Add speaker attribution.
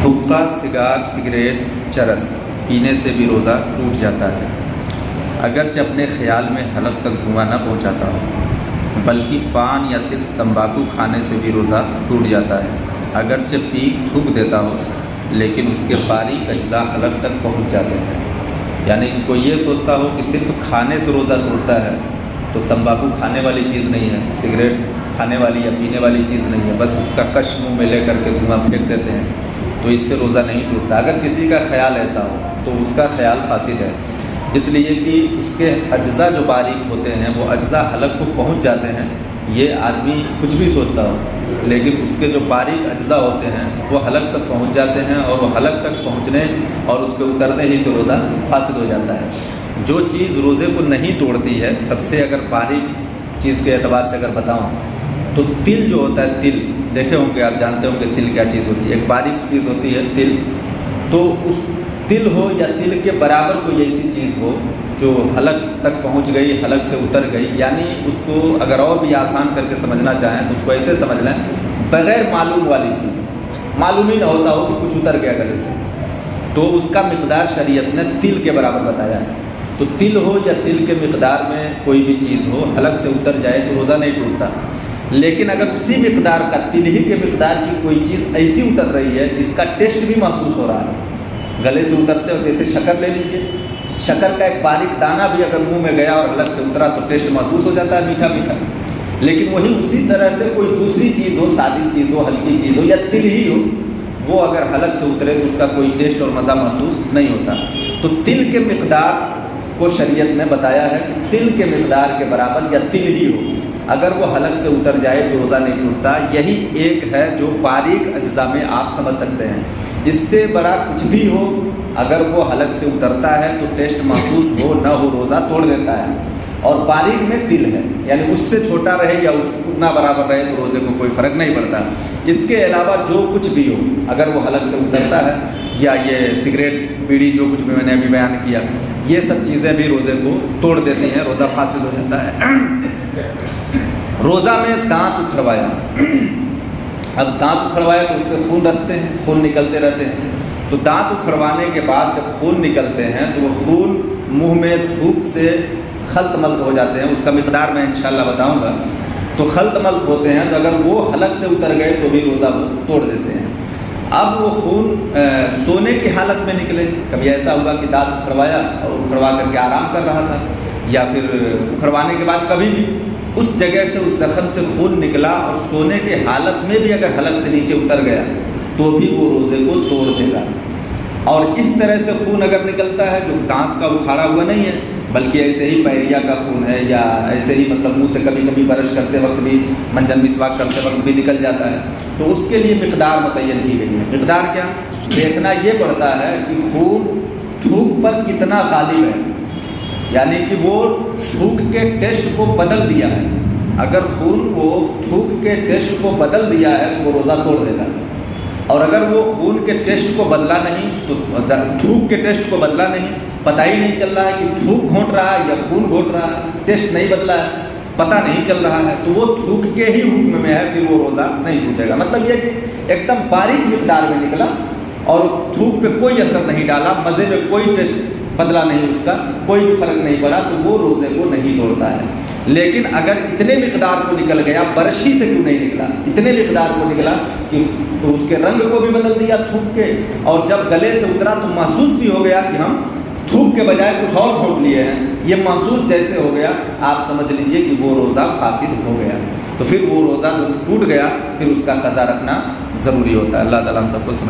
Speaker 1: हुक्का, cigar, cigarette, चरस पीने से भी रोज़ा टूट जाता है। अगरचे अपने ख्याल में हलक तक धुआं न पहुंचाता हो, बल्कि पान या सिर्फ तंबाकू खाने से भी रोज़ा टूट जाता है। अगरचे पीक थूक देता हो, लेकिन उसके बारीक अज्जा हलक तक पहुंच जाते हैं। यानी कि कोई ये सोचता हो कि सिर्फ खाने से रोज़ा टूटता है, तो तंबाकू खाने वाली चीज़ नहीं है, सिगरेट खाने वाली या पीने वाली चीज़ नहीं है, बस उसका कश मुँह में ले करके धुआं फेंक देते हैं, तो इससे रोज़ा नहीं टूटता। अगर किसी का ख्याल ऐसा हो तो उसका ख्याल फासिद है, इसलिए कि उसके अज्जा जो बारीक होते हैं वो अज्जा हलक को पहुंच जाते हैं। ये आदमी कुछ भी सोचता हो, लेकिन उसके जो बारीक अज्जा होते हैं वो हलक तक पहुंच जाते हैं, और वो हलक तक पहुंचने और उस पर उतरने ही से रोज़ा फासिद हो जाता है। जो चीज़ रोज़े को नहीं तोड़ती है, सबसे अगर बारीक चीज़ के एतबार से अगर बताऊँ तो तिल जो होता है, तिल देखे होंगे आप, जानते होंगे तिल क्या चीज़ होती है। एक बारीक चीज़ होती है तिल, तो उस तिल हो या तिल के बराबर कोई ऐसी चीज़ हो जो हलक तक पहुंच गई, हलक से उतर गई, यानी उसको अगर और भी आसान करके समझना चाहें तो उसको ऐसे समझ लें, बग़ैर मालूम वाली चीज़, मालूम ही ना होता हो कि कुछ उतर गया गले से, तो उसका मिक़दार शरीयत ने तिल के बराबर बताया है। तो तिल हो या तिल के मिक़दार में कोई भी चीज़ हो, हलक से उतर जाए तो रोज़ा नहीं टूटता। लेकिन अगर उसी मिक़दार का, तिल ही के मिक़दार की कोई चीज़ ऐसी उतर रही है जिसका टेस्ट भी महसूस हो रहा है, गले से उतरते हो, जैसे शक्कर ले लीजिए, शक्कर का एक बारीक दाना भी अगर मुंह में गया और हलक से उतरा तो टेस्ट महसूस हो जाता है, मीठा मीठा। लेकिन वही उसी तरह से कोई दूसरी चीज़ हो, सादी चीज़ हो, हल्की चीज़ हो या तिल ही हो, वो अगर हलक से उतरे तो उसका कोई टेस्ट और मज़ा महसूस नहीं होता। तो तिल के मिक़दार को शरीयत ने बताया है कि तिल के मिक़दार के बराबर या तिल ही हो, अगर वो हलक से उतर जाए तो रोज़ा नहीं टूटता। यही एक है जो बारीक अज्जा में आप समझ सकते हैं। इससे बड़ा कुछ भी हो, अगर वो हलक से उतरता है तो टेस्ट महसूस हो न हो रोज़ा तोड़ देता है। और बारीक में तिल है, यानी उससे छोटा रहे या उतना बराबर रहे तो रोज़े को कोई फ़र्क नहीं पड़ता। इसके अलावा जो कुछ भी हो, अगर वो हलक से उतरता है, या ये सिगरेट, बीड़ी, जो कुछ भी मैंने अभी बयान किया, ये सब चीज़ें भी रोज़े को तोड़ देती हैं, रोज़ा फासिद हो जाता है। रोज़ा में दांत उखड़वाया, अब दांत उखड़वाया तो उससे खून रसते हैं, खून निकलते रहते हैं। तो दांत उखड़वाने के बाद जब खून निकलते हैं तो वो खून मुंह में थूक से खल्त मल्त हो जाते हैं। उसका मिक़दार मैं इंशाल्लाह बताऊंगा। तो खल्त मल्त होते हैं, तो अगर वो हलक से उतर गए तो भी रोज़ा वो तोड़ देते हैं। अब वो खून सोने की हालत में निकले, कभी ऐसा हुआ कि दांत उखड़वाया और उखड़वा करके आराम कर रहा था, या फिर उखड़वाने के बाद कभी भी उस जगह से, उस ज़ख़म से खून निकला और सोने के हालत में भी अगर हलक से नीचे उतर गया तो भी वो रोज़े को तोड़ देगा। और इस तरह से खून अगर निकलता है जो दांत का उखाड़ा हुआ नहीं है, बल्कि ऐसे ही पैरिया का खून है, या ऐसे ही मतलब मुंह से कभी कभी ब्रश करते वक्त भी, मंजन मिसवाक करते वक्त भी निकल जाता है, तो उसके लिए मिक़दार मुतय्यन की गई है। मिक़दार क्या, देखना ये पड़ता है कि खून थूक पर कितना गालिब है, यानी कि वो थूक के टेस्ट को बदल दिया है। अगर खून को थूक के टेस्ट को बदल दिया है तो वो रोज़ा तोड़ देगा। और अगर वो खून के टेस्ट को बदला नहीं, तो थूक के टेस्ट को बदला नहीं, पता ही नहीं चल रहा है कि थूक घोंट रहा है या खून घोंट रहा है, टेस्ट नहीं बदला है, पता नहीं चल रहा है, तो वो थूक के ही हुक्म में है, फिर वो रोज़ा नहीं टूटेगा। मतलब ये कि एकदम बारीक मिक़दार में निकला और थूक पे कोई असर नहीं डाला, मज़े में कोई टेस्ट बदला नहीं, उसका कोई भी फ़र्क नहीं पड़ा, तो वो रोज़े को नहीं तोड़ता है। लेकिन अगर इतने मिक़दार को निकल गया, बरशी से क्यों नहीं निकला, इतने मिक़दार को निकला कि तो उसके रंग को भी बदल दिया थूक के, और जब गले से उतरा तो महसूस भी हो गया कि हम थूक के बजाय कुछ और घोंट लिए हैं, ये महसूस जैसे हो गया, आप समझ लीजिए कि वो रोज़ा फासिद हो गया। तो फिर वो रोज़ा टूट गया, फिर उसका क़ज़ा रखना ज़रूरी होता है। अल्लाह ताला हम सबको समझ